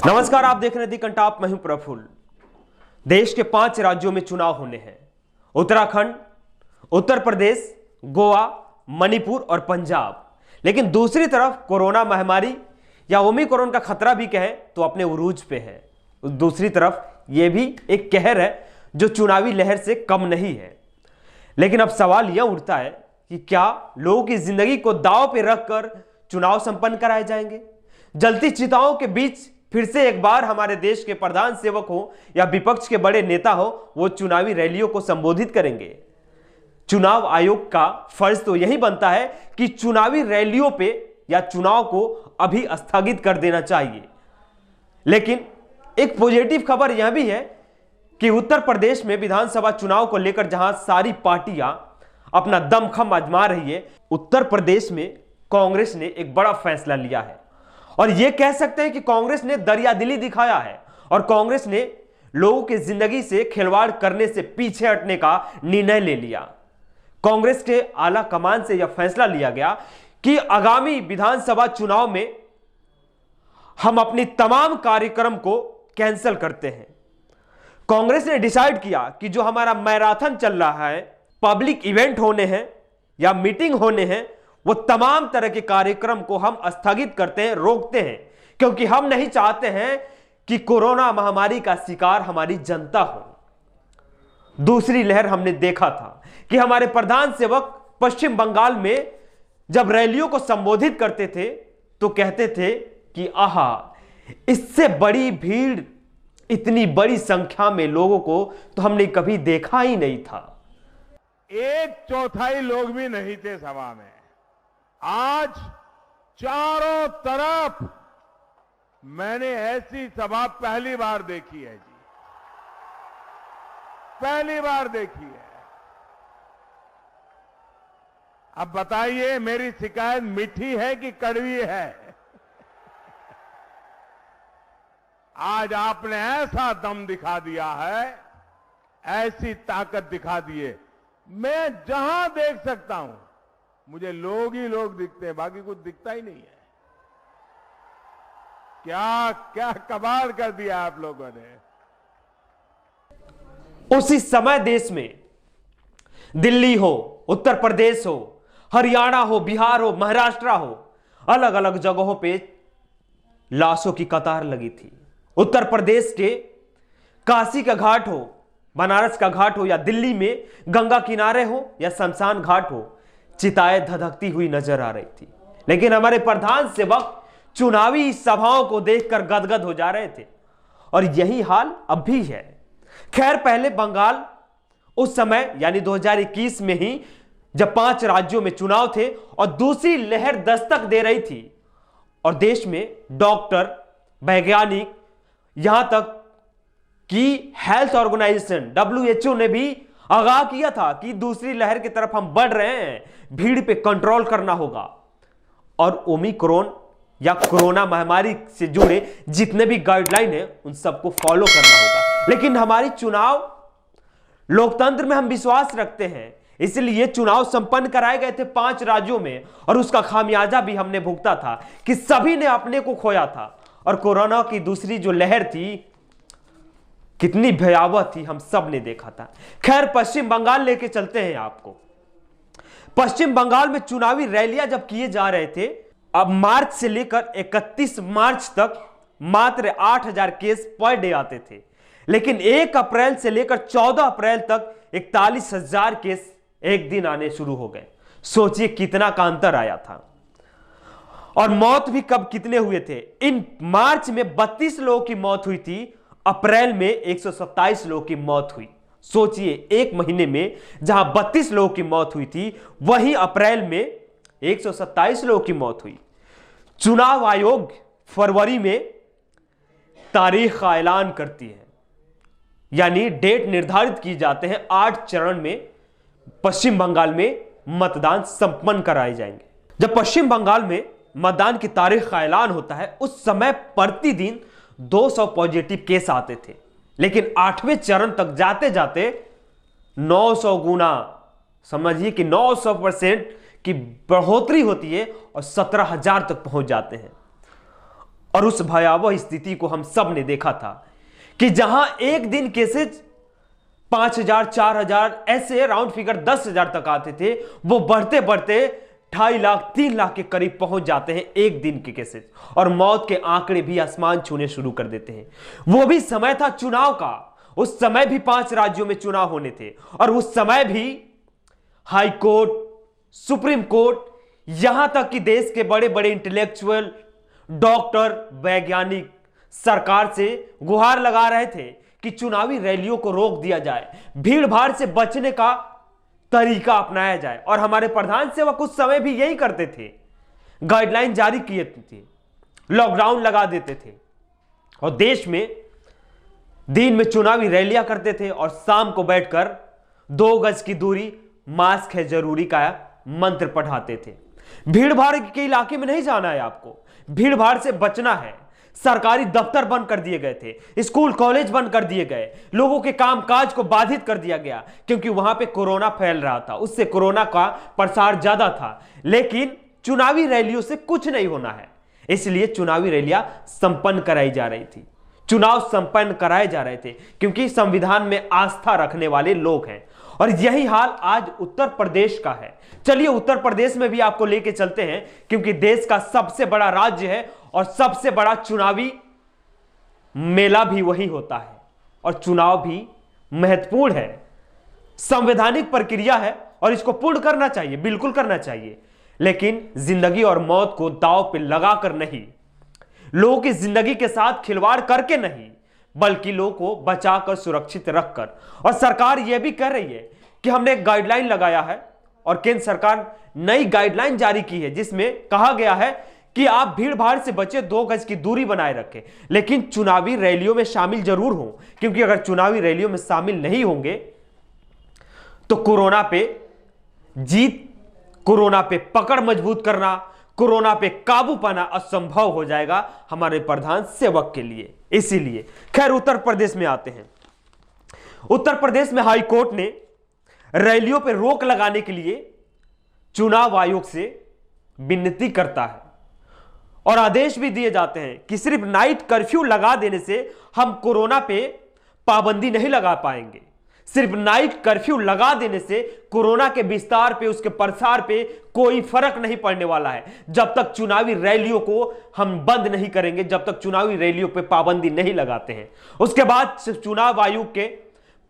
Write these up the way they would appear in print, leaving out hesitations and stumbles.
नमस्कार, आप देख रहे हैं दी कंटाप। मैं हूं प्रफुल्ल। देश के 5 राज्यों में चुनाव होने हैं। उत्तराखंड, उत्तर प्रदेश, गोवा, मणिपुर और पंजाब। लेकिन दूसरी तरफ कोरोना महामारी या ओमिक्रॉन का खतरा भी कहें तो अपने उरूज पे है। दूसरी तरफ यह भी एक कहर है जो चुनावी लहर से कम नहीं है। लेकिन अब सवाल यह उठता है कि क्या लोगों की जिंदगी को दांव पे रखकर चुनाव संपन्न कराए जाएंगे? जलती चिताओं के बीच फिर से एक बार हमारे देश के प्रधान सेवक हो या विपक्ष के बड़े नेता हो, वो चुनावी रैलियों को संबोधित करेंगे। चुनाव आयोग का फर्ज तो यही बनता है कि चुनावी रैलियों पे या चुनाव को अभी स्थगित कर देना चाहिए। लेकिन एक पॉजिटिव खबर यह भी है कि उत्तर प्रदेश में विधानसभा चुनाव को लेकर जहां सारी पार्टियां अपना दमखम आजमा रही है, उत्तर प्रदेश में कांग्रेस ने एक बड़ा फैसला लिया है। और यह कह सकते हैं कि कांग्रेस ने दरियादिली दिखाया है और कांग्रेस ने लोगों की जिंदगी से खिलवाड़ करने से पीछे हटने का निर्णय ले लिया। कांग्रेस के आला कमान से यह फैसला लिया गया कि आगामी विधानसभा चुनाव में हम अपनी तमाम कार्यक्रम को कैंसिल करते हैं। कांग्रेस ने डिसाइड किया कि जो हमारा मैराथन चल रहा है, पब्लिक इवेंट होने हैं या मीटिंग होने हैं, वो तमाम तरह के कार्यक्रम को हम स्थगित करते हैं, रोकते हैं, क्योंकि हम नहीं चाहते हैं कि कोरोना महामारी का शिकार हमारी जनता हो। दूसरी लहर हमने देखा था कि हमारे प्रधान सेवक पश्चिम बंगाल में जब रैलियों को संबोधित करते थे तो कहते थे कि आहा, इससे बड़ी भीड़, इतनी बड़ी संख्या में लोगों को तो हमने कभी देखा ही नहीं था। 1/4 लोग भी नहीं थे सभा में। आज चारों तरफ मैंने ऐसी सभा पहली बार देखी है जी, पहली बार देखी है। अब बताइए, मेरी शिकायत मीठी है कि कड़वी है? आज आपने ऐसा दम दिखा दिया है, ऐसी ताकत दिखा दी है। मैं जहां देख सकता हूं मुझे लोग ही लोग दिखते हैं, बाकी कुछ दिखता ही नहीं है। क्या क्या कमाल कर दिया आप लोगों ने। उसी समय देश में दिल्ली हो, उत्तर प्रदेश हो, हरियाणा हो, बिहार हो, महाराष्ट्र हो, अलग अलग जगहों पे लाशों की कतार लगी थी। उत्तर प्रदेश के काशी का घाट हो, बनारस का घाट हो या दिल्ली में गंगा किनारे हो या शमशान घाट हो, चिताएं धधकती हुई नजर आ रही थी। लेकिन हमारे प्रधान सेवक चुनावी सभाओं को देखकर गदगद हो जा रहे थे और यही हाल अब भी है। खैर, पहले बंगाल उस समय यानी 2021 में ही जब 5 राज्यों में चुनाव थे और दूसरी लहर दस्तक दे रही थी और देश में डॉक्टर, वैज्ञानिक, यहां तक कि हेल्थ ऑर्गेनाइजेशन WHO ने भी आगाह किया था कि दूसरी लहर की तरफ हम बढ़ रहे हैं, भीड़ पे कंट्रोल करना होगा और ओमिक्रॉन या कोरोना महामारी से जुड़े जितने भी गाइडलाइन है उन सबको फॉलो करना होगा। लेकिन हमारी चुनाव, लोकतंत्र में हम विश्वास रखते हैं, इसलिए चुनाव संपन्न कराए गए थे 5 राज्यों में और उसका खामियाजा भी हमने भुगता था कि सभी ने अपने को खोया था। और कोरोना की दूसरी जो लहर थी कितनी भयावह थी, हम सब ने देखा था। खैर, पश्चिम बंगाल लेके चलते हैं आपको। पश्चिम बंगाल में चुनावी रैलियां जब किए जा रहे थे, अब मार्च से लेकर 31 मार्च तक मात्र 8,000 केस पर डे आते थे। लेकिन 1 अप्रैल से लेकर 14 अप्रैल तक 41,000 केस एक दिन आने शुरू हो गए। सोचिए कितना का अंतर आया था। और मौत भी कब कितने हुए थे? इन मार्च में 32 लोगों की मौत हुई थी, अप्रैल में 127 लोगों की मौत हुई। सोचिए, एक महीने में जहां 32 लोगों की मौत हुई थी, वहीं अप्रैल में 127 लोगों की मौत हुई। चुनाव आयोग फरवरी में तारीख का ऐलान करती है, यानी डेट निर्धारित की जाते हैं। 8 चरण में पश्चिम बंगाल में मतदान संपन्न कराए जाएंगे। जब पश्चिम बंगाल में मतदान की तारीख का ऐलान होता है, उस समय प्रतिदिन 200 पॉजिटिव केस आते थे। लेकिन 8वें चरण तक जाते जाते 900 गुना, समझिए कि 900% की बढ़ोतरी होती है और 17,000 तक पहुंच जाते हैं। और उस भयावह स्थिति को हम सब ने देखा था कि जहां एक दिन केसेज 5,000, 4,000 ऐसे राउंड फिगर 10,000 तक आते थे, वो बढ़ते बढ़ते 2.5 लाख, 3 लाख के करीब पहुंच जाते हैं एक दिन के केसेज, और मौत के आंकड़े भी आसमान छूने शुरू कर देते हैं। वो भी समय था चुनाव का। उस समय भी 5 राज्यों में चुनाव होने थे, और उस समय भी हाई कोर्ट, सुप्रीम कोर्ट, यहां तक कि देश के बड़े बड़े इंटेलेक्चुअल, डॉक्टर, वैज्ञानिक सरकार से गुहार लगा रहे थे कि चुनावी रैलियों को रोक दिया जाए, भीड़ भाड़ से बचने का तरीका अपनाया जाए। और हमारे प्रधान सेवक उस समय भी यही करते थे, गाइडलाइन जारी किए थे, लॉकडाउन लगा देते थे, और देश में दिन में चुनावी रैलियां करते थे और शाम को बैठकर 2 गज की दूरी, मास्क है जरूरी का मंत्र पढ़ाते थे। भीड़ भाड़ के इलाके में नहीं जाना है आपको, भीड़ भाड़ से बचना है। सरकारी दफ्तर बंद कर दिए गए थे, स्कूल कॉलेज बंद कर दिए गए, लोगों के कामकाज को बाधित कर दिया गया, क्योंकि वहां पे कोरोना फैल रहा था, उससे कोरोना का प्रसार ज्यादा था। लेकिन चुनावी रैलियों से कुछ नहीं होना है, इसलिए चुनावी रैलियां संपन्न कराई जा रही थी, चुनाव संपन्न कराए जा रहे थे, क्योंकि संविधान में आस्था रखने वाले लोग हैं। और यही हाल आज उत्तर प्रदेश का है। चलिए उत्तर प्रदेश में भी आपको लेके चलते हैं, क्योंकि देश का सबसे बड़ा राज्य है और सबसे बड़ा चुनावी मेला भी वही होता है, और चुनाव भी महत्वपूर्ण है, संवैधानिक प्रक्रिया है और इसको पूर्ण करना चाहिए, बिल्कुल करना चाहिए, लेकिन जिंदगी और मौत को दांव पे लगाकर नहीं, लोगों की जिंदगी के साथ खिलवाड़ करके नहीं, बल्कि लोगों को बचाकर, सुरक्षित रखकर। और सरकार यह भी कह रही है कि हमने एक गाइडलाइन लगाया है, और केंद्र सरकार नई गाइडलाइन जारी की है, जिसमें कहा गया है कि आप भीड़ भाड़ से बचे, 2 गज की दूरी बनाए रखें, लेकिन चुनावी रैलियों में शामिल जरूर हों, क्योंकि अगर चुनावी रैलियों में शामिल नहीं होंगे तो कोरोना पे जीत, कोरोना पे पकड़ मजबूत करना, कोरोना पे काबू पाना असंभव हो जाएगा हमारे प्रधान सेवक के लिए। इसीलिए खैर उत्तर प्रदेश में आते हैं। उत्तर प्रदेश में हाई कोर्ट ने रैलियों पर रोक लगाने के लिए चुनाव आयोग से विनती करता है, और आदेश भी दिए जाते हैं कि सिर्फ नाइट कर्फ्यू लगा देने से हम कोरोना पे पाबंदी नहीं लगा पाएंगे। सिर्फ नाइट कर्फ्यू लगा देने से कोरोना के विस्तार पे, उसके प्रसार पे कोई फर्क नहीं पड़ने वाला है, जब तक चुनावी रैलियों को हम बंद नहीं करेंगे, जब तक चुनावी रैलियों पे पाबंदी नहीं लगाते हैं। उसके बाद चुनाव आयोग के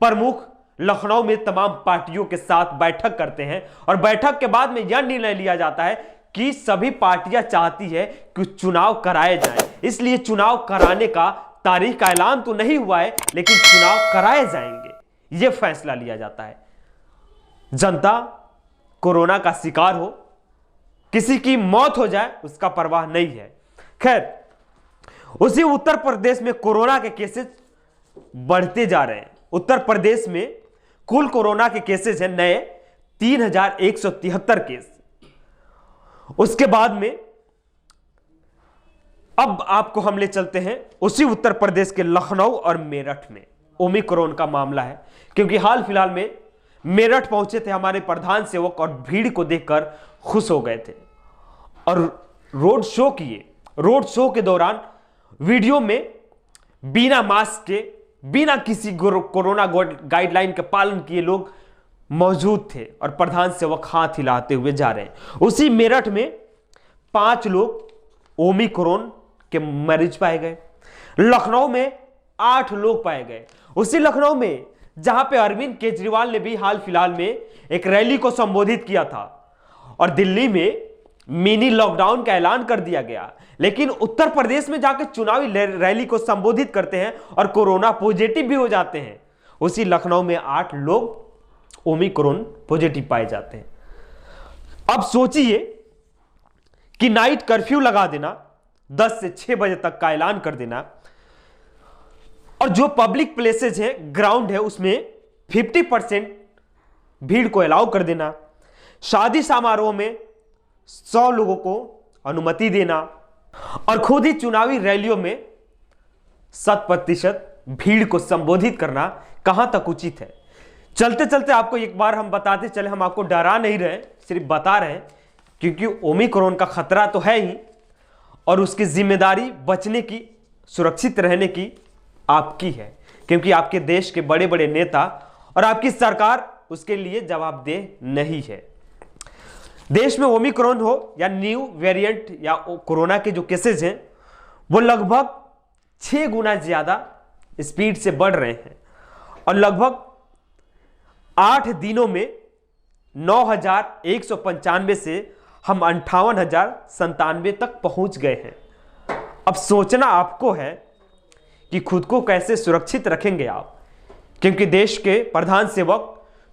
प्रमुख लखनऊ में तमाम पार्टियों के साथ बैठक करते हैं, और बैठक के बाद में यह निर्णय लिया जाता है कि सभी पार्टियां चाहती है कि चुनाव कराए जाएं, इसलिए चुनाव कराने का तारीख का ऐलान तो नहीं हुआ है, लेकिन चुनाव कराए जाएंगे, यह फैसला लिया जाता है। जनता कोरोना का शिकार हो, किसी की मौत हो जाए, उसका परवाह नहीं है। खैर उसी उत्तर प्रदेश में कोरोना के केसेस बढ़ते जा रहे हैं। उत्तर प्रदेश में कुल कोरोना के केसेस हैं नए 3,173 केस। उसके बाद में अब आपको हम ले चलते हैं उसी उत्तर प्रदेश के लखनऊ और मेरठ में ओमिक्रॉन का मामला है, क्योंकि हाल फिलहाल में मेरठ पहुंचे थे हमारे प्रधान सेवक और भीड़ को देखकर खुश हो गए थे और रोड शो किए। रोड शो के दौरान वीडियो में बिना मास्क के, बिना किसी कोरोना गाइडलाइन के पालन किए लोग मौजूद थे और प्रधान सेवक हाथ हिलाते हुए जा रहे हैं। उसी मेरठ में 5 लोग ओमिक्रॉन के मरीज पाए गए। लखनऊ में 8 लोग पाए गए। उसी लखनऊ में जहां पे अरविंद केजरीवाल ने भी हाल फिलहाल में एक रैली को संबोधित किया था और दिल्ली में मिनी लॉकडाउन का ऐलान कर दिया गया, लेकिन उत्तर प्रदेश में जाकर चुनावी रैली को संबोधित करते हैं और कोरोना पॉजिटिव भी हो जाते हैं। उसी लखनऊ में 8 लोग ओमिक्रॉन पॉजिटिव पाए जाते हैं। अब सोचिए कि नाइट कर्फ्यू लगा देना, 10 से 6 बजे तक का ऐलान कर देना, और जो पब्लिक प्लेसेज है, ग्राउंड है, उसमें 50% भीड़ को अलाउ कर देना, शादी समारोह में 100 लोगों को अनुमति देना और खुद ही चुनावी रैलियों में 100% भीड़ को संबोधित करना कहां तक उचित है। चलते चलते आपको एक बार हम बताते चले, हम आपको डरा नहीं रहे, सिर्फ बता रहे हैं, क्योंकि ओमिक्रॉन का खतरा तो है ही और उसकी जिम्मेदारी बचने की, सुरक्षित रहने की आपकी है, क्योंकि आपके देश के बड़े बड़े नेता और आपकी सरकार उसके लिए जवाबदेह नहीं है। देश में ओमिक्रॉन हो या न्यू वेरिएंट या कोरोना के जो केसेस हैं वो लगभग 6 गुना ज्यादा स्पीड से बढ़ रहे हैं और लगभग 8 दिनों में 9,195 से हम 58,097 तक पहुंच गए हैं। अब सोचना आपको है कि खुद को कैसे सुरक्षित रखेंगे आप, क्योंकि देश के प्रधान सेवक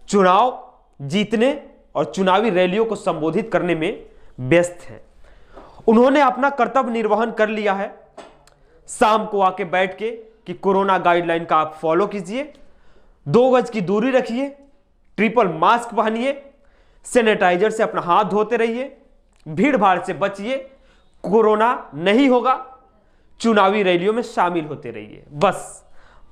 चुनाव जीतने और चुनावी रैलियों को संबोधित करने में व्यस्त हैं। उन्होंने अपना कर्तव्य निर्वहन कर लिया है। शाम को आके बैठ के कि कोरोना गाइडलाइन का आप फॉलो कीजिए, 2 गज की दूरी रखिए, ट्रिपल मास्क पहनिए, सैनिटाइजर से अपना हाथ धोते रहिए, भीड़ भाड़ से बचिए, कोरोना नहीं होगा, चुनावी रैलियों में शामिल होते रहिए। बस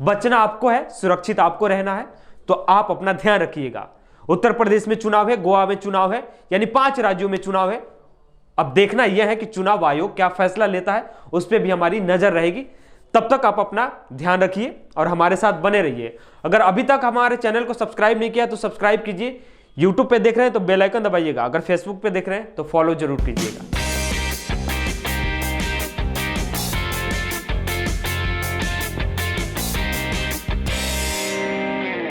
बचना आपको है, सुरक्षित आपको रहना है, तो आप अपना ध्यान रखिएगा। उत्तर प्रदेश में चुनाव है, गोवा में चुनाव है, यानी 5 राज्यों में चुनाव है। अब देखना यह है कि चुनाव आयोग क्या फैसला लेता है, उस पर भी हमारी नजर रहेगी। तब तक आप अपना ध्यान रखिए और हमारे साथ बने रहिए। अगर अभी तक हमारे चैनल को सब्सक्राइब नहीं किया तो सब्सक्राइब कीजिए। यूट्यूब पे देख रहे हैं तो बेल आइकन दबाइएगा, अगर फेसबुक पे देख रहे हैं तो फॉलो जरूर कीजिएगा।